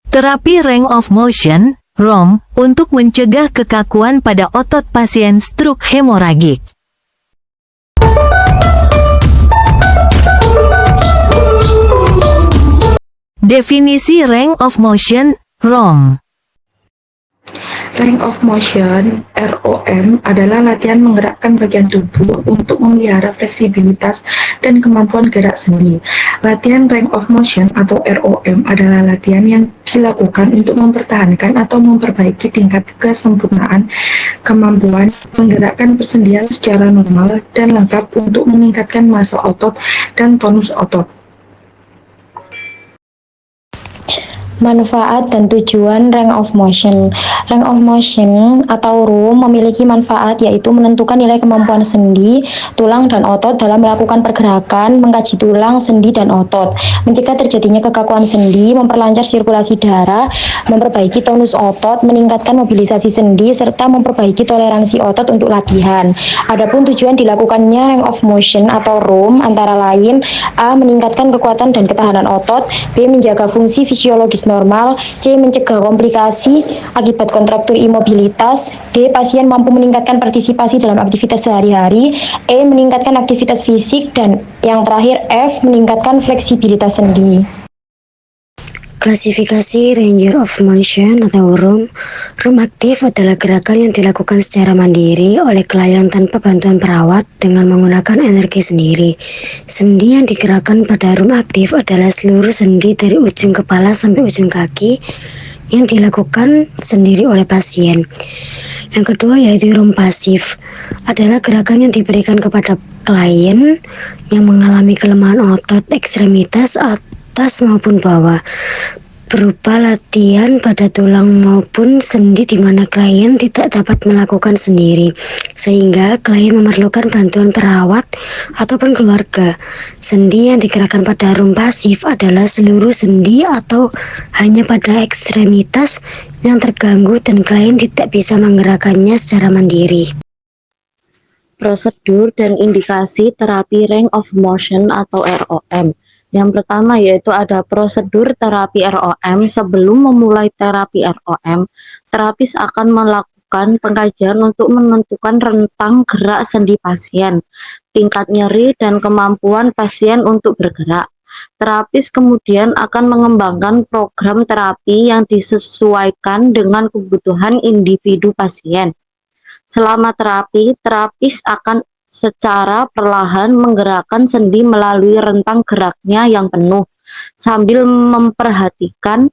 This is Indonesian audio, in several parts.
Terapi range of motion, ROM, untuk mencegah kekakuan pada otot pasien stroke hemoragik. Definisi range of motion, ROM. Range of motion (ROM) adalah latihan menggerakkan bagian tubuh untuk memelihara fleksibilitas dan kemampuan gerak sendi. Latihan range of motion atau ROM adalah latihan yang dilakukan untuk mempertahankan atau memperbaiki tingkat kesempurnaan kemampuan menggerakkan persendian secara normal dan lengkap untuk meningkatkan massa otot dan tonus otot. Manfaat dan tujuan range of motion. Range of motion atau ROM memiliki manfaat yaitu menentukan nilai kemampuan sendi, tulang, dan otot dalam melakukan pergerakan, mengkaji tulang, sendi, dan otot, mencegah terjadinya kekakuan sendi, memperlancar sirkulasi darah, memperbaiki tonus otot, meningkatkan mobilisasi sendi, serta memperbaiki toleransi otot untuk latihan. Adapun tujuan dilakukannya range of motion atau ROM antara lain: A. Meningkatkan kekuatan dan ketahanan otot, B. Menjaga fungsi fisiologis normal, C. Mencegah komplikasi akibat kontraktur imobilitas, D. Pasien mampu meningkatkan partisipasi dalam aktivitas sehari-hari, E. Meningkatkan aktivitas fisik, dan yang terakhir F. Meningkatkan fleksibilitas sendi. Klasifikasi Range of Motion atau ROM. ROM aktif adalah gerakan yang dilakukan secara mandiri oleh klien tanpa bantuan perawat dengan menggunakan energi sendiri. Sendi yang digerakkan pada ROM aktif adalah seluruh sendi dari ujung kepala sampai ujung kaki yang dilakukan sendiri oleh pasien. Yang kedua yaitu ROM pasif, adalah gerakan yang diberikan kepada klien yang mengalami kelemahan otot ekstremitas atas maupun bawah, berupa latihan pada tulang maupun sendi di mana klien tidak dapat melakukan sendiri, sehingga klien memerlukan bantuan perawat ataupun keluarga. Sendi yang digerakkan pada ROM pasif adalah seluruh sendi atau hanya pada ekstremitas yang terganggu dan klien tidak bisa menggerakkannya secara mandiri. Prosedur dan indikasi terapi range of motion atau ROM. Yang pertama yaitu ada prosedur terapi ROM. Sebelum memulai terapi ROM, terapis akan melakukan pengkajian untuk menentukan rentang gerak sendi pasien, tingkat nyeri, dan kemampuan pasien untuk bergerak. Terapis kemudian akan mengembangkan program terapi yang disesuaikan dengan kebutuhan individu pasien. Selama terapi, terapis akan secara perlahan menggerakkan sendi melalui rentang geraknya yang penuh, sambil memperhatikan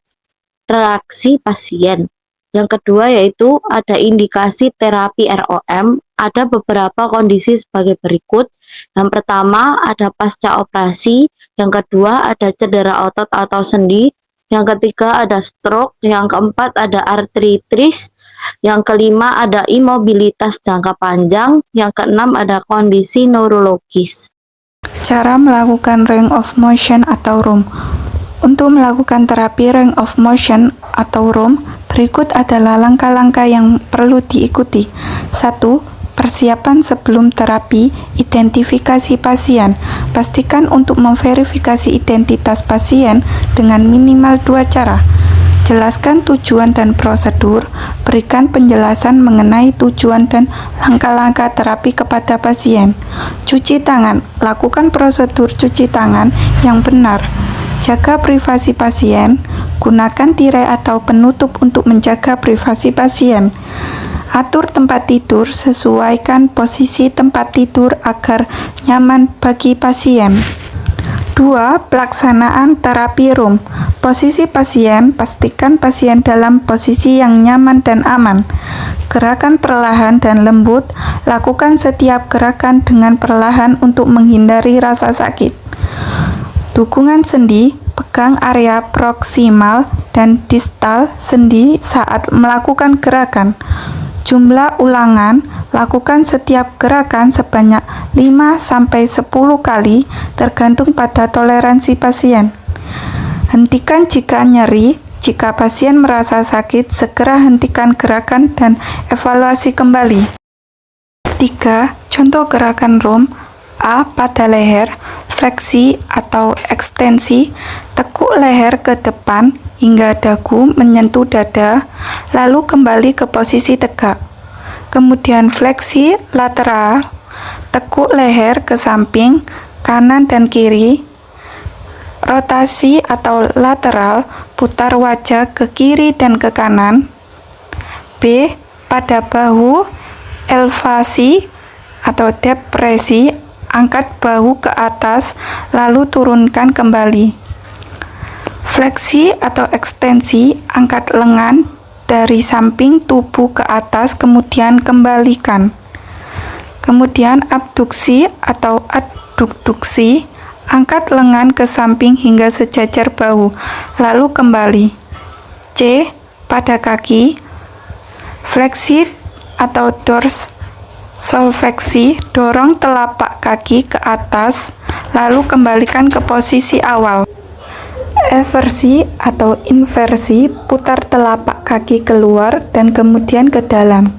reaksi pasien. Yang kedua yaitu ada indikasi terapi ROM. Ada beberapa kondisi sebagai berikut. Yang pertama ada pasca operasi, yang kedua ada cedera otot atau sendi, yang ketiga ada stroke, yang keempat ada artritis, yang kelima ada imobilitas jangka panjang, yang keenam ada kondisi neurologis. Cara melakukan range of motion atau ROM. Untuk melakukan terapi range of motion atau ROM, berikut adalah langkah-langkah yang perlu diikuti. 1. Persiapan sebelum terapi. Identifikasi pasien. Pastikan untuk memverifikasi identitas pasien dengan minimal 2 cara. Jelaskan tujuan dan prosedur. Berikan penjelasan mengenai tujuan dan langkah-langkah terapi kepada pasien. Cuci tangan. Lakukan prosedur cuci tangan yang benar. Jaga privasi pasien. Gunakan tirai atau penutup untuk menjaga privasi pasien. Atur tempat tidur. Sesuaikan posisi tempat tidur agar nyaman bagi pasien. 2. Pelaksanaan terapi ROM. Posisi pasien. Pastikan pasien dalam posisi yang nyaman dan aman. Gerakan perlahan dan lembut. Lakukan setiap gerakan dengan perlahan untuk menghindari rasa sakit. Dukungan sendi. Pegang area proksimal dan distal sendi saat melakukan gerakan. Jumlah ulangan. Lakukan setiap gerakan sebanyak 5-10 kali tergantung pada toleransi pasien. Hentikan jika nyeri. Jika pasien merasa sakit, segera hentikan gerakan dan evaluasi kembali. 3. Contoh gerakan ROM. A. Pada leher, fleksi atau ekstensi, tekuk leher ke depan, hingga dagu menyentuh dada, lalu kembali ke posisi tegak. Kemudian fleksi lateral, tekuk leher ke samping, kanan dan kiri. Rotasi atau lateral, putar wajah ke kiri dan ke kanan. B. Pada bahu, elevasi atau depresi, angkat bahu ke atas, lalu turunkan kembali. Fleksi atau ekstensi, angkat lengan dari samping tubuh ke atas, kemudian kembalikan. Kemudian abduksi atau adduksi, angkat lengan ke samping hingga sejajar bahu, lalu kembali. C. Pada kaki, fleksi atau dorsolfleksi, dorong telapak kaki ke atas, lalu kembalikan ke posisi awal. Eversi atau inversi, putar telapak kaki keluar dan kemudian ke dalam.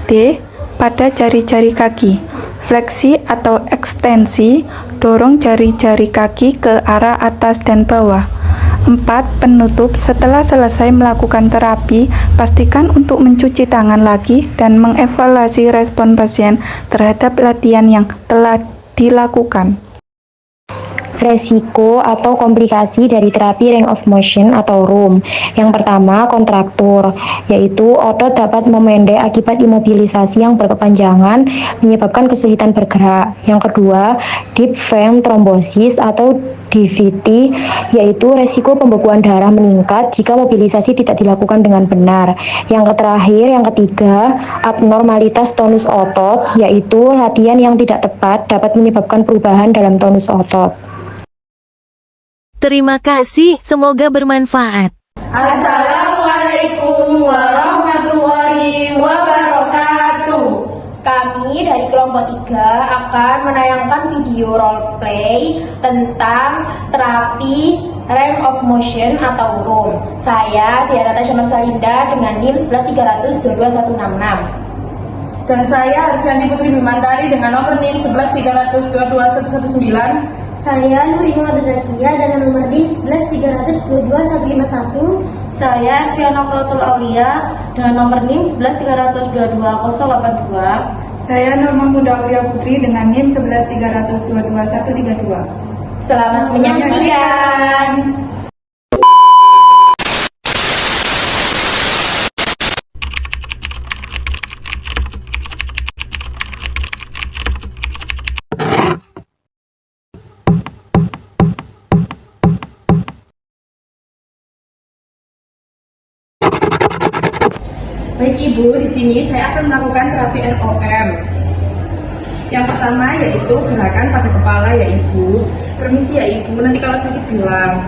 D. Pada jari-jari kaki, fleksi atau ekstensi, dorong jari-jari kaki ke arah atas dan bawah. 4. Penutup. Setelah selesai melakukan terapi, pastikan untuk mencuci tangan lagi dan mengevaluasi respon pasien terhadap latihan yang telah dilakukan. Resiko atau komplikasi dari terapi range of motion atau ROM. Yang pertama, kontraktur, yaitu otot dapat memendek akibat imobilisasi yang berkepanjangan menyebabkan kesulitan bergerak. Yang kedua, deep vein thrombosis atau DVT, yaitu resiko pembekuan darah meningkat jika mobilisasi tidak dilakukan dengan benar. Yang terakhir, yang ketiga, abnormalitas tonus otot, yaitu latihan yang tidak tepat dapat menyebabkan perubahan dalam tonus otot. Terima kasih, semoga bermanfaat. Assalamualaikum warahmatullahi wabarakatuh. Kami dari kelompok 3 akan menayangkan video role play tentang terapi range of motion atau ROM. Saya Diana Tasya Marsalinda dengan NIM 113022166. Dan saya Arfiandi Putri Bimantari dengan nomor NIM 113022119. Saya Nurina Zakia dengan nomor NIM 113222151. Saya Fiona Krotul Aulia dengan nomor NIM 113222082. Saya Norma Muda Aulia Putri dengan NIM 113222132. Selamat menyaksikan. Baik Ibu, di sini saya akan melakukan terapi ROM. Yang pertama yaitu gerakan pada kepala ya Ibu. Permisi ya Ibu, nanti kalau sakit bilang.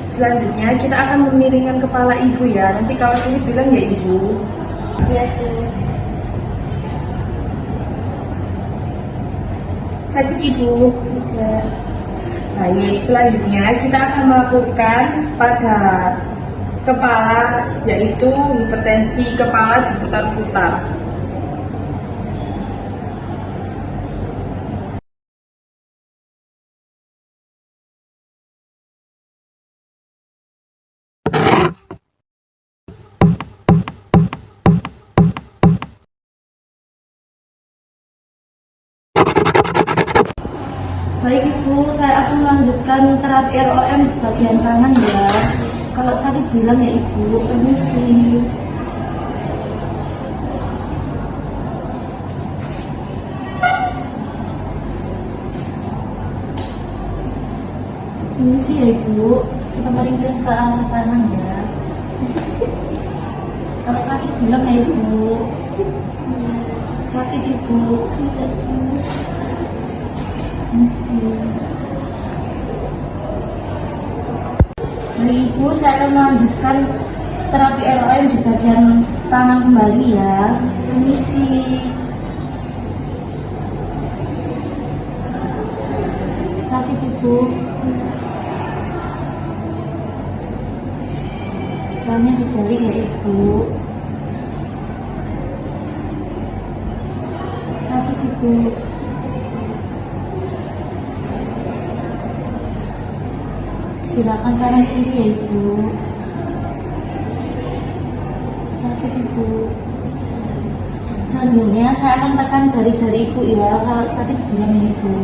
Selanjutnya kita akan memiringkan kepala Ibu ya. Nanti kalau sakit bilang ya Ibu. Yes, yes. Sakit Ibu? Tidak. Baik, selanjutnya kita akan melakukan pada kepala, yaitu hipertensi kepala diputar-putar. Baik Ibu, saya akan melanjutkan terapi ROM bagian kanan ya. Kalau sakit bilang ya Ibu, permisi. Permisi ya Ibu, kita meringkir ke arah kanan ya. Kalau sakit bilang ya Ibu. Sakit Ibu, tidak sus. Baik Ibu, saya akan melanjutkan terapi ROM di bagian kanan kembali ya. Permisi. Sakit Ibu. Tangannya dibalik ya Ibu. Ibu. Silakan kanan kiri ya Ibu. Sakit Ibu. Selanjutnya saya akan tekan jari-jari Ibu ya. Kalau sakit bilang ya Ibu.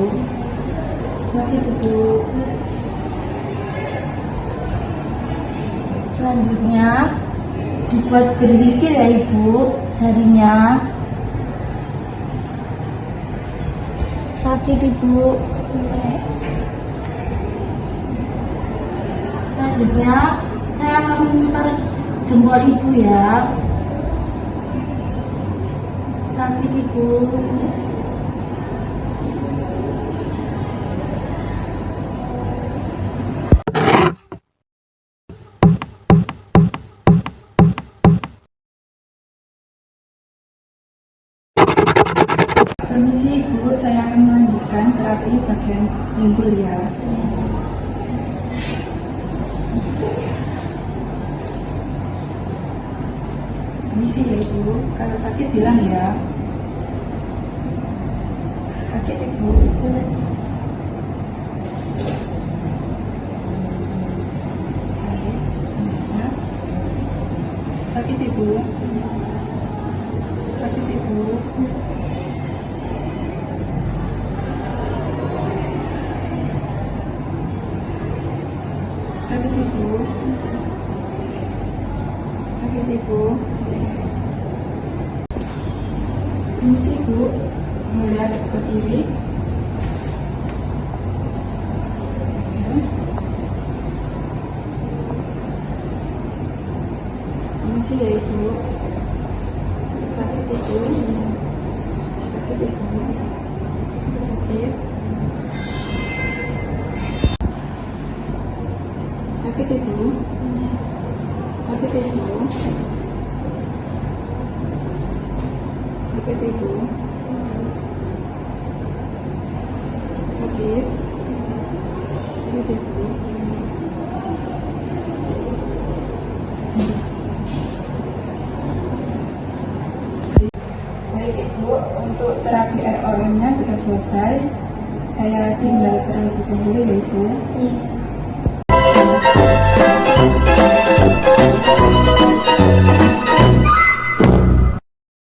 Sakit Ibu. Selanjutnya dibuat berlikir ya Ibu jarinya. Sakit Ibu. Selanjutnya saya akan memutar jempol Ibu ya. Sakit Ibu. Permisi Ibu, saya akan melanjutkan terapi bagian pinggul ya. Permisi ya Ibu, kalau sakit bilang ya. Sakit Ibu. Baik, selanjutnya. Sakit Ibu. Sakit Ibu. Sakit Ibu. Sakit Ibu. Permisi Ibu, melihat ke kiri. Oke. Permisi ya Ibu. Sakit Ibu. Sakit Ibu. Sakit. Sakit Ibu. Sakit Ibu. Sakit Ibu. Sakit. Sakit Ibu. Baik Ibu, untuk terapi ROM-nya sudah selesai. Saya tinggal terlebih dahulu ya Ibu. Iya.